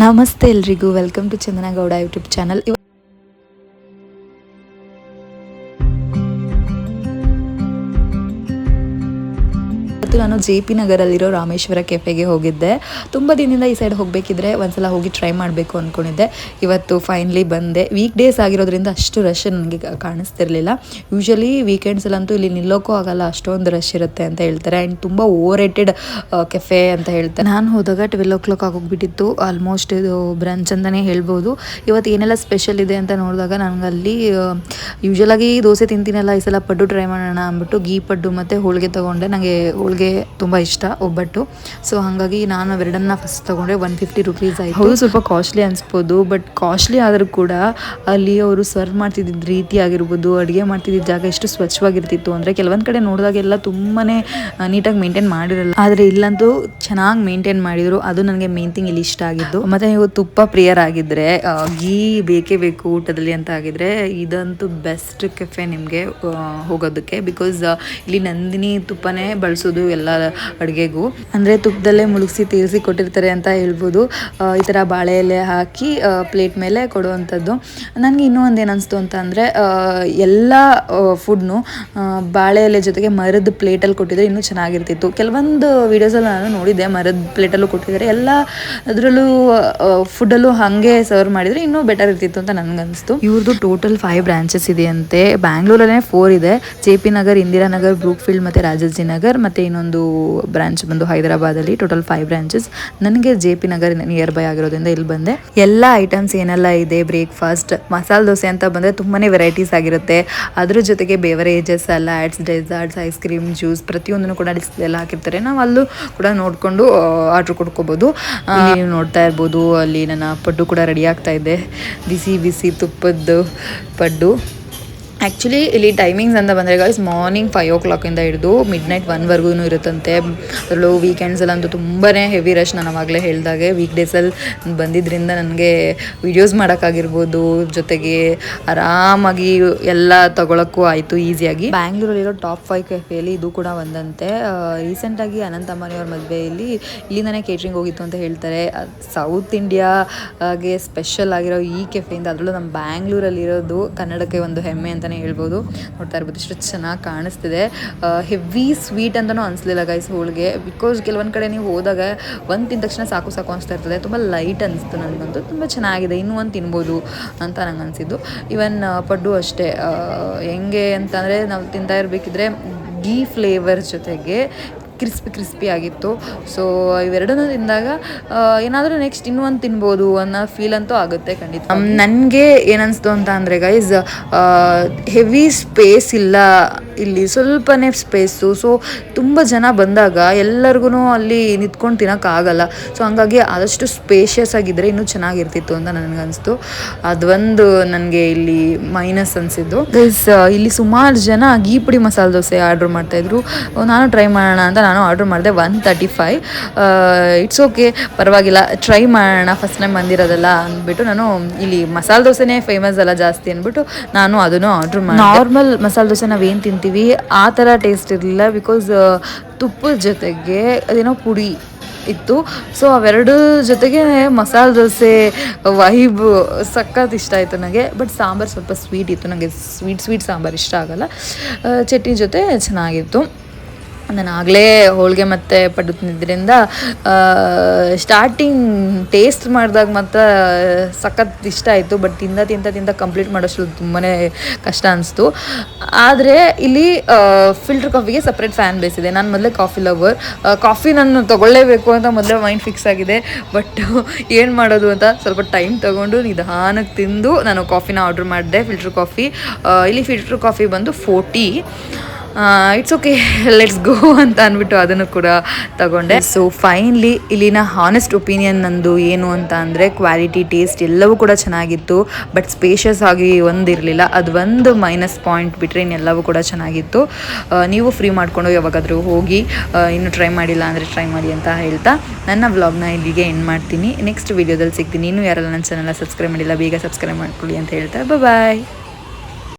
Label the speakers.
Speaker 1: ನಮಸ್ತೆ ಎಲ್ರಿಗೂ, welcome to Chandana Gowda YouTube channel. ನಾನು JP ನಗರಲ್ಲಿರೋ ರಾಮೇಶ್ವರ ಕೆಫೆಗೆ ಹೋಗಿದ್ದೆ. ತುಂಬ ದಿನದಿಂದ ಈ ಸೈಡ್ ಹೋಗಬೇಕಿದ್ರೆ ಒಂದ್ಸಲ ಹೋಗಿ ಟ್ರೈ ಮಾಡಬೇಕು ಅಂದ್ಕೊಂಡಿದ್ದೆ. ಇವತ್ತು ಫೈನಲಿ ಬಂದೆ. ವೀಕ್ ಡೇಸ್ ಆಗಿರೋದ್ರಿಂದ ಅಷ್ಟು ರಶ್ ನನಗೆ ಕಾಣಿಸ್ತಿರ್ಲಿಲ್ಲ. ಯೂಶಲಿ ವೀಕೆಂಡ್ಸಲ್ಲಂತೂ ಇಲ್ಲಿ ನಿಲ್ಲೋಕ್ಕೂ ಆಗಲ್ಲ, ಅಷ್ಟೊಂದು ರಶ್ ಇರುತ್ತೆ ಅಂತ ಹೇಳ್ತಾರೆ. ಆ್ಯಂಡ್ ತುಂಬ ಓವರ್ ರೇಟೆಡ್ ಕೆಫೆ ಅಂತ ಹೇಳ್ತಾರೆ. ನಾನು ಹೋದಾಗ 12 o'clock ಆಗೋಗ್ಬಿಟ್ಟಿತ್ತು. ಆಲ್ಮೋಸ್ಟ್ ಇದು ಬ್ರಂಚ್ ಅಂತಲೇ ಹೇಳ್ಬೋದು. ಇವತ್ತು ಏನೆಲ್ಲ ಸ್ಪೆಷಲ್ ಇದೆ ಅಂತ ನೋಡಿದಾಗ ನನಗಲ್ಲಿ ಯೂಶಲಾಗಿ ದೋಸೆ ತಿಂತೀನಲ್ಲ, ಈ ಸಲ ಪಡ್ಡು ಟ್ರೈ ಮಾಡೋಣ ಅಂದ್ಬಿಟ್ಟು ಗೀ ಪಡ್ಡು ಮತ್ತು ಹೋಳಿಗೆ ತೊಗೊಂಡೆ. ನನಗೆ ಹೋಳಿಗೆ ತುಂಬ ಇಷ್ಟ, ಒಬ್ಬಟ್ಟು. ಸೊ ಹಾಗಾಗಿ ನಾನು ಅವೆರಡನ್ನ ಫಸ್ಟ್ ತೊಗೊಂಡ್ರೆ 150 rupees ಆಯಿತು. ಹೌದು, ಸ್ವಲ್ಪ ಕಾಸ್ಟ್ಲಿ ಅನಿಸ್ಬೋದು, ಬಟ್ ಕಾಸ್ಟ್ಲಿ ಆದರೂ ಕೂಡ ಅಲ್ಲಿ ಅವರು ಸರ್ವ್ ಮಾಡ್ತಿದ್ದ ರೀತಿ ಆಗಿರ್ಬೋದು, ಅಡುಗೆ ಮಾಡ್ತಿದ್ದ ಜಾಗ ಎಷ್ಟು ಸ್ವಚ್ಛವಾಗಿರ್ತಿತ್ತು ಅಂದರೆ ಕೆಲವೊಂದು ಕಡೆ ನೋಡಿದಾಗೆಲ್ಲ ತುಂಬಾ ನೀಟಾಗಿ ಮೇಂಟೈನ್ ಮಾಡಿರಲ್ಲ, ಆದರೆ ಇಲ್ಲಂತೂ ಚೆನ್ನಾಗಿ ಮೇಂಟೈನ್ ಮಾಡಿದರು. ಅದು ನನಗೆ ಮೇನ್ ಥಿಂಗ್ ಇಲ್ಲಿ ಇಷ್ಟ ಆಗಿದ್ದು. ಮತ್ತು ನೀವು ತುಪ್ಪ ಪ್ರಿಯರಾಗಿದ್ದರೆ, ಗೀ ಬೇಕೇ ಬೇಕು ಊಟದಲ್ಲಿ ಅಂತ ಆಗಿದ್ರೆ ಇದಂತೂ ಬೆಸ್ಟ್ ಕೆಫೆ ನಿಮಗೆ ಹೋಗೋದಕ್ಕೆ. ಬಿಕಾಸ್ ಇಲ್ಲಿ ನಂದಿನಿ ತುಪ್ಪನೇ ಬಳಸೋದು ಎಲ್ಲ ಅಡುಗೆಗೂ, ಅಂದರೆ ತುಪ್ಪದಲ್ಲೇ ಮುಳುಗಿಸಿ ತೀರಿಸಿ ಕೊಟ್ಟಿರ್ತಾರೆ ಅಂತ ಹೇಳ್ಬೋದು. ಈ ಥರ ಬಾಳೆ ಎಲೆ ಹಾಕಿ ಪ್ಲೇಟ್ ಮೇಲೆ ಕೊಡುವಂಥದ್ದು. ನನಗೆ ಇನ್ನೂ ಒಂದು ಏನು ಅನಿಸ್ತು ಅಂತ ಅಂದರೆ, ಎಲ್ಲ ಫುಡ್ನು ಬಾಳೆ ಎಲೆ ಜೊತೆಗೆ ಮರದ ಪ್ಲೇಟಲ್ಲಿ ಕೊಟ್ಟಿದ್ರೆ ಇನ್ನೂ ಚೆನ್ನಾಗಿರ್ತಿತ್ತು. ಕೆಲವೊಂದು ವೀಡಿಯೋಸಲ್ಲಿ ನಾನು ನೋಡಿದ್ದೆ, ಮರದ ಪ್ಲೇಟಲ್ಲೂ ಕೊಟ್ಟಿದ್ದಾರೆ. ಎಲ್ಲ ಅದರಲ್ಲೂ ಫುಡ್ಡಲ್ಲೂ ಹಾಗೆ ಸರ್ವ್ ಮಾಡಿದರೆ ಇನ್ನೂ ಬೆಟರ್ ಇರ್ತಿತ್ತು ಅಂತ ನನಗನ್ನಿಸ್ತು. ಇವ್ರದ್ದು ಟೋಟಲ್ 5 ಬ್ರಾಂಚಸ್ ಇದೆಯಂತೆ. ಬ್ಯಾಂಗ್ಳೂರಲ್ಲೇ 4 ಇದೆ. JP ನಗರ್, ಇಂದಿರಾನಗರ್, ಬ್ರೂಕ್ಫೀಲ್ಡ್ ಮತ್ತು ರಾಜಾಜಿನಗರ್, ಮತ್ತು ಇನ್ನೊಂದು ಬ್ರಾಂಚ್ ಬಂದು ಹೈದರಾಬಾದಲ್ಲಿ. Total 5 branches. ನನಗೆ JP ನಗರ್ ನಿಯರ್ ಬೈ ಆಗಿರೋದ್ರಿಂದ ಇಲ್ಲಿ ಬಂದೆ. ಎಲ್ಲ ಐಟಮ್ಸ್ ಏನೆಲ್ಲ ಇದೆ, ಬ್ರೇಕ್ಫಾಸ್ಟ್ ಮಸಾಲೆ ದೋಸೆ ಅಂತ ಬಂದರೆ ತುಂಬಾ ವೆರೈಟೀಸ್ ಆಗಿರುತ್ತೆ. ಅದ್ರ ಜೊತೆಗೆ beverages, salads, deserts, ice cream, juice ಪ್ರತಿಯೊಂದನ್ನು ಕೂಡ ಡಿಸ್ಪ್ಲೇ ಎಲ್ಲ ಹಾಕಿರ್ತಾರೆ. ನಾವು ಅಲ್ಲೂ ಕೂಡ ನೋಡಿಕೊಂಡು ಆರ್ಡ್ರ್ ಕೊಡ್ಕೋಬೋದು. ನೀವು ನೋಡ್ತಾ ಇರ್ಬೋದು, ಅಲ್ಲಿ ನನ್ನ ಪಡ್ಡು ಕೂಡ ರೆಡಿ ಆಗ್ತಾ ಇದೆ. ಬಿಸಿ ಬಿಸಿ ತುಪ್ಪದ್ದು ಪಡ್ಡು. ಆ್ಯಕ್ಚುಲಿ ಇಲ್ಲಿ ಟೈಮಿಂಗ್ಸ್ ಅಂತ ಬಂದರೆ ಗೈಸ್, ಮಾರ್ನಿಂಗ್ 5 o'clock ಹಿಡಿದು ಮಿಡ್ನೈಟ್ 1ವರೆಗೂ ಇರುತ್ತಂತೆ. ಅದರಲ್ಲೂ ವೀಕೆಂಡ್ಸಲ್ಲಂತೂ ತುಂಬಾ ಹೆವಿ ರಶ್. ನಾನು ಅವಾಗಲೇ ಹೇಳಿದಾಗೆ ವೀಕ್ ಡೇಸಲ್ಲಿ ಬಂದಿದ್ದರಿಂದ ನನಗೆ ವೀಡಿಯೋಸ್ ಮಾಡೋಕ್ಕಾಗಿರ್ಬೋದು, ಜೊತೆಗೆ ಆರಾಮಾಗಿ ಎಲ್ಲ ತೊಗೊಳಕ್ಕೂ ಆಯಿತು ಈಸಿಯಾಗಿ. ಬ್ಯಾಂಗ್ಳೂರಲ್ಲಿರೋ ಟಾಪ್ 5 ಕೆಫೆಯಲ್ಲಿ ಇದು ಕೂಡ ಒಂದಂತೆ. ರೀಸೆಂಟಾಗಿ ಅನಂತ್ ಅಂಬಾನಿಯವ್ರ ಮದುವೆಯಲ್ಲಿ ಇಲ್ಲಿಂದನೇ ಕೇಟ್ರಿಂಗ್ ಹೋಗಿತ್ತು ಅಂತ ಹೇಳ್ತಾರೆ. ಸೌತ್ ಇಂಡಿಯಾಗೆ ಸ್ಪೆಷಲ್ ಆಗಿರೋ ಈ ಕೆಫೆಯಿಂದ, ಅದರಲ್ಲೂ ನಮ್ಮ ಬ್ಯಾಂಗ್ಳೂರಲ್ಲಿರೋದು ಕನ್ನಡಕ್ಕೆ ಒಂದು ಹೆಮ್ಮೆ ಅಂತಲೇ ಹೇಳ್ಬೋದು. ನೋಡ್ತಾ ಇರ್ಬೋದು ಎಷ್ಟು ಚೆನ್ನಾಗಿ ಕಾಣಿಸ್ತಿದೆ. ಹೆವಿ ಸ್ವೀಟ್ ಅಂತಲೂ ಅನಿಸ್ಲಿಲ್ಲ ಗೈಸ್ ಹೋಳಿಗೆ. ಬಿಕಾಸ್ ಕೆಲವೊಂದು ಕಡೆ ನೀವು ಹೋದಾಗ ಒಂದು ತಿಂದ ತಕ್ಷಣ ಸಾಕು ಸಾಕು ಅನಿಸ್ತಾ ಇರ್ತದೆ. ತುಂಬ ಲೈಟ್ ಅನಿಸ್ತು ನನಗಂತೂ. ತುಂಬ ಚೆನ್ನಾಗಿದೆ, ಇನ್ನೂ ಒಂದು ತಿನ್ಬೋದು ಅಂತ ನಂಗೆ ಅನಿಸಿದ್ದು. ಇವನ್ ಪಡ್ಡು ಅಷ್ಟೇ. ಹೆಂಗೆ ಅಂತಂದರೆ ನಾವು ತಿಂತಾ ಇರಬೇಕಿದ್ರೆ ಗೀ ಫ್ಲೇವರ್ ಜೊತೆಗೆ ಕ್ರಿಸ್ಪಿ ಆಗಿತ್ತು. ಸೊ ಇವೆರಡನ್ನೂ ತಿಂದಾಗ ಏನಾದರೂ ನೆಕ್ಸ್ಟ್ ಇನ್ನೂ ಒಂದು ತಿನ್ಬೋದು ಅನ್ನೋ ಫೀಲ್ ಅಂತೂ ಆಗುತ್ತೆ ಖಂಡಿತ. ನನಗೆ ಏನನ್ನಿಸ್ತು ಅಂತ ಅಂದರೆ ಗೈಸ್, ಹೆವಿ ಸ್ಪೇಸ್ ಇಲ್ಲ ಇಲ್ಲಿ, ಸ್ವಲ್ಪನೇ ಸ್ಪೇಸು. ಸೊ ತುಂಬ ಜನ ಬಂದಾಗ ಎಲ್ಲರಿಗೂ ಅಲ್ಲಿ ನಿಂತ್ಕೊಂಡು ತಿನ್ನೋಕ್ಕಾಗಲ್ಲ. ಸೊ ಹಂಗಾಗಿ ಆದಷ್ಟು ಸ್ಪೇಷಿಯಸ್ ಆಗಿದ್ದರೆ ಇನ್ನೂ ಚೆನ್ನಾಗಿರ್ತಿತ್ತು ಅಂತ ನನಗನ್ನಿಸ್ತು. ಅದೊಂದು ನನಗೆ ಇಲ್ಲಿ ಮೈನಸ್ ಅನಿಸಿದ್ದು ಗೈಸ್. ಇಲ್ಲಿ ಸುಮಾರು ಜನ ಗೀ ಪುಡಿ ಮಸಾಲೆ ದೋಸೆ ಆರ್ಡ್ರ್ ಮಾಡ್ತಾಯಿದ್ರು. ನಾನು ಟ್ರೈ ಮಾಡೋಣ ಅಂತ ನಾನು ಆರ್ಡ್ರ್ ಮಾಡಿದೆ. 135. ಇಟ್ಸ್ ಓಕೆ, ಪರವಾಗಿಲ್ಲ, ಟ್ರೈ ಮಾಡೋಣ, ಫಸ್ಟ್ ಟೈಮ್ ಬಂದಿರೋದಲ್ಲ ಅಂದ್ಬಿಟ್ಟು ನಾನು ಇಲ್ಲಿ ಮಸಾಲೆ ದೋಸೆನೇ ಫೇಮಸ್ ಅಲ್ಲ ಜಾಸ್ತಿ ಅಂದ್ಬಿಟ್ಟು ನಾನು ಅದನ್ನು ಆರ್ಡ್ರ್ ಮಾಡಿದೆ. ನಾರ್ಮಲ್ ಮಸಾಲೆ ದೋಸೆ ನಾವೇನು ತಿಂತೀವಿ ಆ ಥರ ಟೇಸ್ಟ್ ಇರಲಿಲ್ಲ. ಬಿಕಾಸ್ ತುಪ್ಪದ ಜೊತೆಗೆ ಅದೇನೋ ಪುಡಿ ಇತ್ತು. ಸೊ ಅವೆರಡು ಜೊತೆಗೆ ಮಸಾಲೆ ದೋಸೆ ವೈಬ್ ಸಖತ್ ಇಷ್ಟ ಆಯಿತು ನನಗೆ. ಬಟ್ ಸಾಂಬಾರು ಸ್ವಲ್ಪ ಸ್ವೀಟ್ ಇತ್ತು. ನನಗೆ ಸ್ವೀಟ್ ಸಾಂಬಾರು ಇಷ್ಟ ಆಗಲ್ಲ. ಚಟ್ನಿ ಜೊತೆ ಚೆನ್ನಾಗಿತ್ತು. ನಾನು ಆಗಲೇ ಹೋಳಿಗೆ ಮತ್ತು ಪಡ್ಡು ತಿಂದಿದ್ದರಿಂದ ಸ್ಟಾರ್ಟಿಂಗ್ ಟೇಸ್ಟ್ ಮಾಡಿದಾಗ ಮಾತ್ರ ಸಖತ್ ಇಷ್ಟ ಆಯಿತು. ಬಟ್ ತಿಂದ ಕಂಪ್ಲೀಟ್ ಮಾಡೋಷ್ಟು ತುಂಬಾ ಕಷ್ಟ ಅನಿಸ್ತು. ಆದರೆ ಇಲ್ಲಿ ಫಿಲ್ಟರ್ ಕಾಫಿಗೆ ಸಪ್ರೇಟ್ ಫ್ಯಾನ್ ಬೇಸ್ ಇದೆ. ನಾನು ಮೊದಲೇ ಕಾಫಿ ಲವರ್. ಕಾಫಿ ನಾನು ತೊಗೊಳ್ಳೇಬೇಕು ಅಂತ ಮೊದಲೇ ಮೈಂಡ್ ಫಿಕ್ಸ್ ಆಗಿದೆ. ಬಟ್ ಏನು ಮಾಡೋದು ಅಂತ ಸ್ವಲ್ಪ ಟೈಮ್ ತೊಗೊಂಡು ನಿಧಾನಕ್ಕೆ ತಿಂದು ನಾನು ಕಾಫಿನ ಆರ್ಡ್ರ್ ಮಾಡಿದೆ, ಫಿಲ್ಟರ್ ಕಾಫಿ. ಇಲ್ಲಿ ಫಿಲ್ಟರ್ ಕಾಫಿ ಬಂದು 40. ಇಟ್ಸ್ ಓಕೆ, ಲೆಟ್ಸ್ ಗೋ ಅಂತ ಅಂದ್ಬಿಟ್ಟು ಅದನ್ನು ಕೂಡ ತಗೊಂಡೆ. ಸೊ ಫೈನ್ಲಿ ಇಲ್ಲಿನ ಹಾನೆಸ್ಟ್ ಒಪಿನಿಯನ್ ನಂದು ಏನು ಅಂತ ಅಂದರೆ, ಕ್ವಾಲಿಟಿ, ಟೇಸ್ಟ್ ಎಲ್ಲವೂ ಕೂಡ ಚೆನ್ನಾಗಿತ್ತು. ಬಟ್ ಸ್ಪೇಷಿಯಸ್ ಆಗಿ ಒಂದಿರಲಿಲ್ಲ. ಅದು ಒಂದು ಮೈನಸ್ ಪಾಯಿಂಟ್ ಬಿಟ್ಟರೆ ಇನ್ನೆಲ್ಲವೂ ಕೂಡ ಚೆನ್ನಾಗಿತ್ತು. ನೀವು ಫ್ರೀ ಮಾಡಿಕೊಂಡು ಯಾವಾಗಾದರೂ ಹೋಗಿ, ಇನ್ನೂ ಟ್ರೈ ಮಾಡಿಲ್ಲ ಅಂದರೆ ಟ್ರೈ ಮಾಡಿ ಅಂತ ಹೇಳ್ತಾ ನನ್ನ ವ್ಲಾಗ್ನ ಇಲ್ಲಿಗೆ ಎಂಡ್ ಮಾಡ್ತೀನಿ. ನೆಕ್ಸ್ಟ್ ವೀಡಿಯೋದಲ್ಲಿ ಸಿಗ್ತೀನಿ. ಇನ್ನೂ ಯಾರೆಲ್ಲ ನನ್ನ ಚಾನಲ್ನ ಸಬ್ಸ್ಕ್ರೈಬ್ ಮಾಡಿಲ್ಲ ಬೇಗ ಸಬ್ಸ್ಕ್ರೈಬ್ ಮಾಡ್ಕೊಳ್ಳಿ ಅಂತ ಹೇಳ್ತಾ ಬಾಯ್.